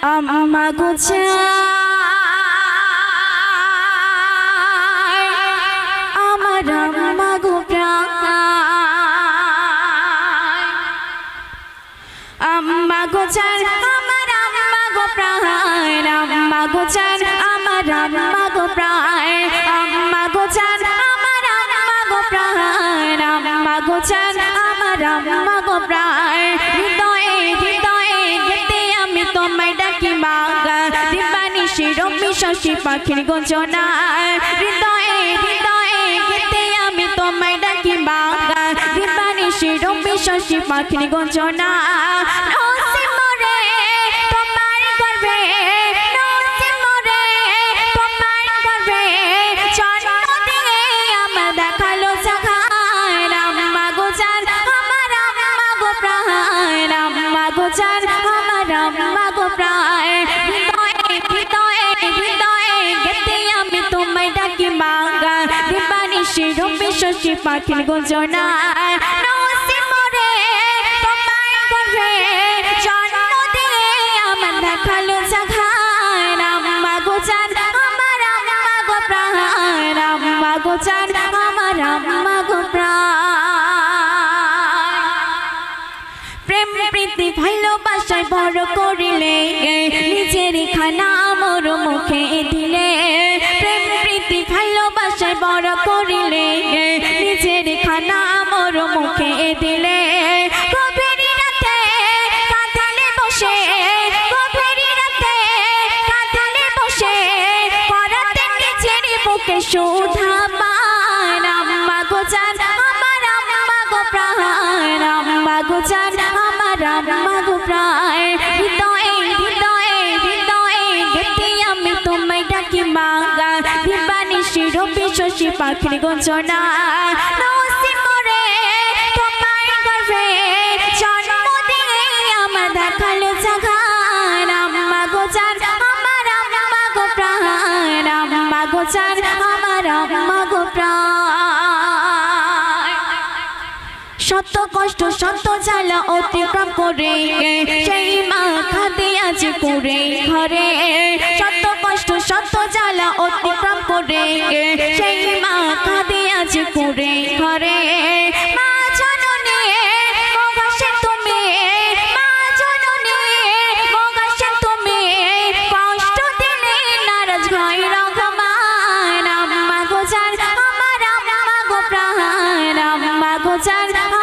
আম্মা গো আমার আম্মা গো আম্মা গো আমার আম্মা গো প্রাণ আম্মা গো আমার আম্মা গো প্রাণ আম্মা গো আমার আম্মা গো প্রাণ আম্মা গো আমার আম্মা গো প্রাণ হৃদয়ে হৃদয়ে গেতে আমি তোমায় ডাকি মা দিবানিশি রবি শশী পাখির গঞ্জনা হৃদয়ে হৃদয়ে গেতে আমি তোমায় ডাকি মা দিবানিশি রবি শশী পাখির গঞ্জনা শশী পাখির গঞ্জনা নসিমরে তোমার গর্ভে জন্ম দিয়ে আমার দেখালো জাগান আম্মা গো আমার আম্মা গো প্রাণ আম্মা গো আমার আম্মা গো প্রাণ প্রেম প্রীতি ভালোবাসায় বড় করিলে নিজের খানা মোর মুখে দিলে প্রেম প্রীতি ভালোবাসায় বড় করিলে নিজের খানা মোর মুখে দিলে গভীর রাতে কাঁদালে বসে গভীর রাতে কাঁদালে বসে করাতে নিজের বুকে সুধা পান আম্মা গো আমার আম্মা গো প্রাণ আম্মা গো আমার আম্মা গো প্রাণ হৃদয়ে হৃদয়ে হৃদয়ে গেতে আমি তোমায় ডাকি মা দিবানিশি রবি শশী পাখির গঞ্জনা নসিমরে তোমার গর্ভে জন্ম দিয়ে আমার দেখালো জাগান আম্মা গো আমার আম্মা গো প্রাণ আম্মা গো আমার আম্মা গো প্রাণ শত কষ্ট শত জ্বালা অতিক্রম করে সেই মা খাতে আজ করে ঘরে শত কষ্ট শত জ্বালা অতিক্রম করে সেই মা খাতে আজ করে ঘরে মা জননী মগাসে তুমি মা জননী মগাসে তুমি কষ্ট দিলে নারাজ হয় রহমান আম্মা গো আমার আম্মা গো প্রাণ আম্মা গো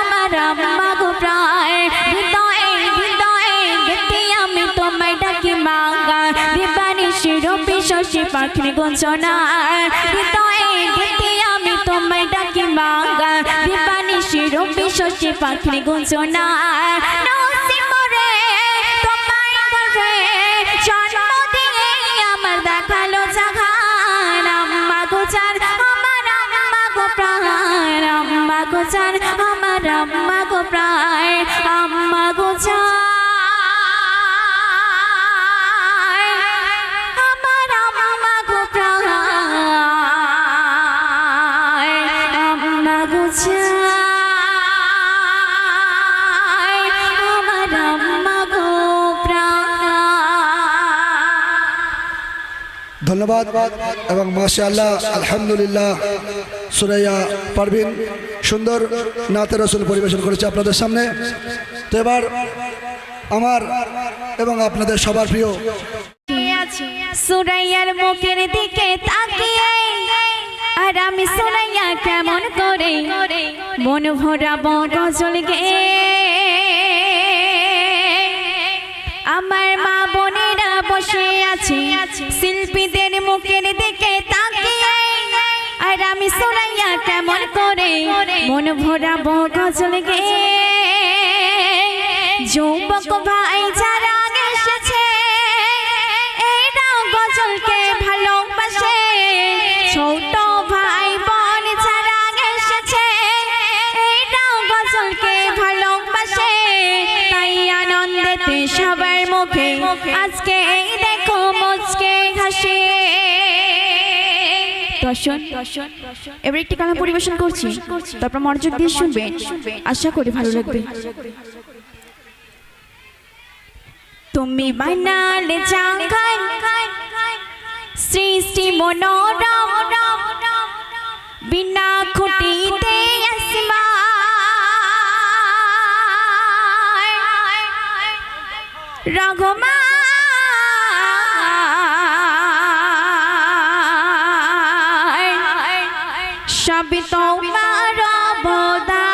আমার আম্মা গো প্রাণ হৃদয়ে হৃদয়ে গেতে আমি তোমায় ডাকি মা দিবানিশি রবি শশী পাখির গঞ্জনা হৃদয়ে গেতে আমি তোমায় ডাকি মা দিবানিশি রবি শশী পাখির গঞ্জনা নসিমরে তোমার গর্ভে জন্ম দিয়ে আমার দেখালো জাগান আম্মা গো আমার আম্মা গো প্রাণ আম্মা গো আমার আম্মা গো প্রাণ আম্মা গো আমার আম্মা গো প্রাণ আম্মা গো আমার আম্মা গো প্রাণ। ধন্যবাদ এবং মাশাআল্লাহ আলহামদুলিল্লাহ সুরাইয়া পারভিন সুন্দর নাতে রসুল পরিবেশন করেছে আপনাদের সামনে। তো এবার আমার এবং আপনাদের সবার প্রিয় সুরাইয়ার মুখের দিকে তাকিয়ে আর আমি সুরাইয়া কেমন করে মন ভরাবো গজল গেয়ে আমার মা বোনেরা বসে আছে শিল্পীদের মুখের দিকে তাকিয়ে আর আমি সুরাইয়া কেমন করে মন ভরাবো গজল গেয়ে যুবক ভাই যারা এসেছে এরা গজলকে ভালোবাসে ছোট ভাই বোন যারা এসেছে এরা গজলকে ভালোবাসে তাই আনন্দেতে সবার মুখে আজকে এই দেখো মুচকে হাসি। দর্শন এবার একটি কালাম পরিবেশন করছি, তারপর মনোযোগ দিয়ে শুনবেন, আশা করি ভালো লাগবে। তুমি বানালে জাগান সৃষ্টি মনোরম বিনা খুঁটিতে আসমান রঘমান সবই তোমার অবদান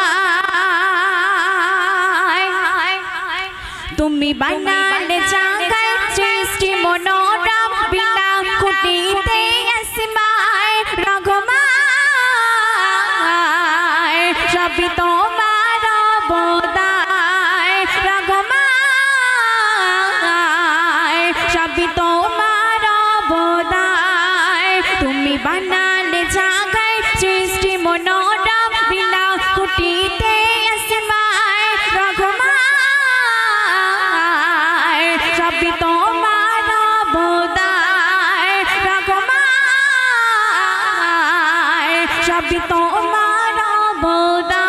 তুমি বানালে জাগান সৃষ্টি মনোরম বিনা খুঁটিতে আসমান রঘমান সবই তোমার অবদান রঘমান সবই তোমার অবদান তুমি বানালে জাগান সৃষ্টি মনোরম বিনা খুঁটিতে আসমান রঘমান সবই তোমার অবদান রঘমান সবই তোমার অবদান।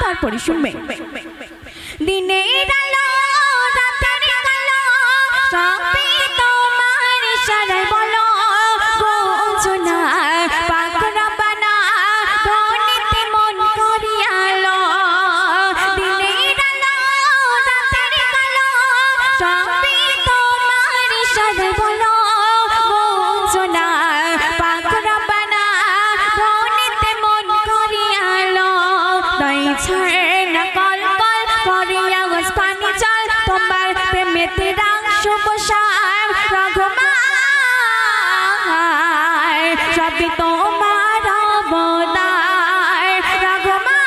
তারপরে শুনবে দিনের আলো রাতের আলো সবই তোমার ইশারায় বলো গঞ্জনা পাক রব্বানা ধ্বনিতে মন করিয়ালো দিনের আলো রাতের আলো সবই তোমার ইশারায় বলো গঞ্জনা পাক রব্বানা ধ্বনিতে মন করিয়ালো তাই ঝর্ণা কল কল করিয়া গছ পানি জল তোমার প্রেমেতে রাং শুভ শাম রঘমান সবই তোমার অবদান রঘমান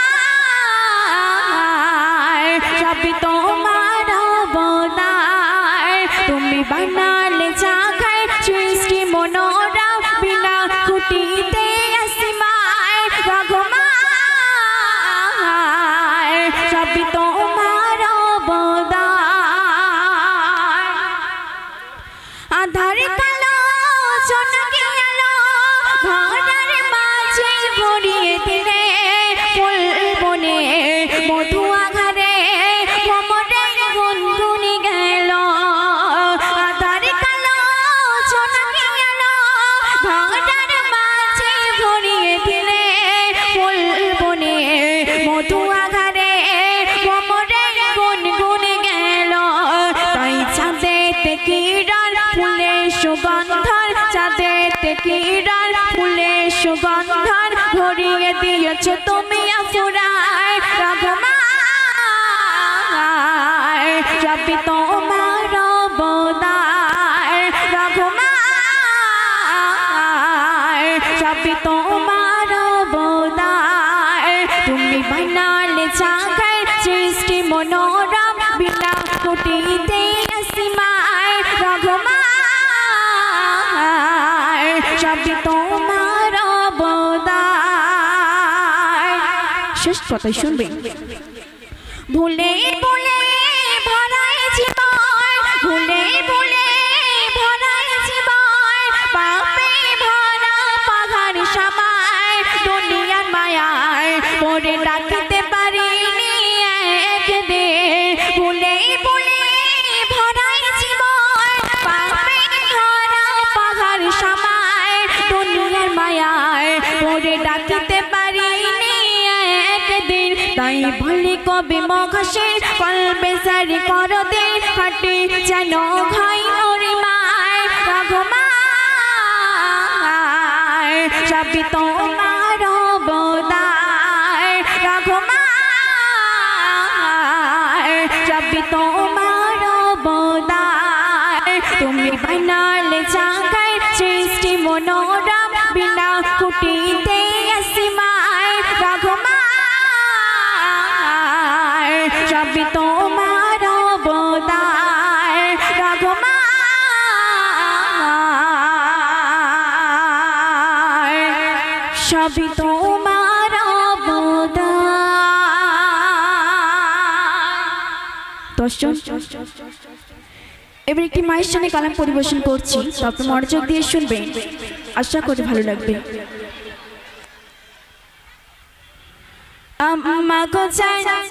সবই তোমার অবদান তুমি বানালে জাগান সৃষ্টি মনোরম বিনা খুঁটিতে আসমান রঘমান সবই তোমার অবদান আধার কালো জনকে আলো ঘরের মাঝে ভরিয়ে দিলে ফুল বনে মধু আঘারে ভ্রমরে গুনগুনি গেল আধার কালো জনকে আলো ঘরের মাঝে ভরিয়ে দিলে ফুল বনে মধু আঘারে ভ্রমরে গুনগুনি গেল তাই চাঁদেতে কিরণ ফুলের সুগন্ধর চাঁদেতে কিরণ ফুলের সুগন্ধর ভরিয়ে দিয়েছ তুমি আফুরায় রঘমান সবই তোমার অবদান রঘমান সবই তোমার অবদান তুমি বানালে জাগান সৃষ্টি মনোরম বিনা খুঁটিতে আসমান রঘমান সবই তোমার অবদান। শেষ কথা শুনবে ভুলে ভুলে ভরাই জীবন ভুলে ভুলে ভরাই জীবন পাপে ভরা পাহাড় সমায় দুনিয়ার মায়ায় পড়ে ডাকতে পারিনি একদিন ভুলে ভুলে ভরাই জীবন পাপে ভরা পাহাড় সমায় দুনিয়ার মায়ায় পড়ে ডাকতে পারিনি একদিন তাই বলি কবি মঘাসের কলবে সারি করো দে হাটে যেন ঘাই নরিমায় রঘমান সবই তোমার অবদান রঘমান সবই তোমার অবদান তুমি বানালে জাগান সৃষ্টি মনোরম বিনা খুঁটিতে আসমান রঘমান সবই তোমার অবদান রঘমান সবই তোমার অবদান। দর্শন এবার একটি মায়ের সামনে কালাম পরিবেশন করছি, তারপর মনোযোগ দিয়ে শুনবেন, আশা করি ভালো লাগবে। আম্মা গো চাই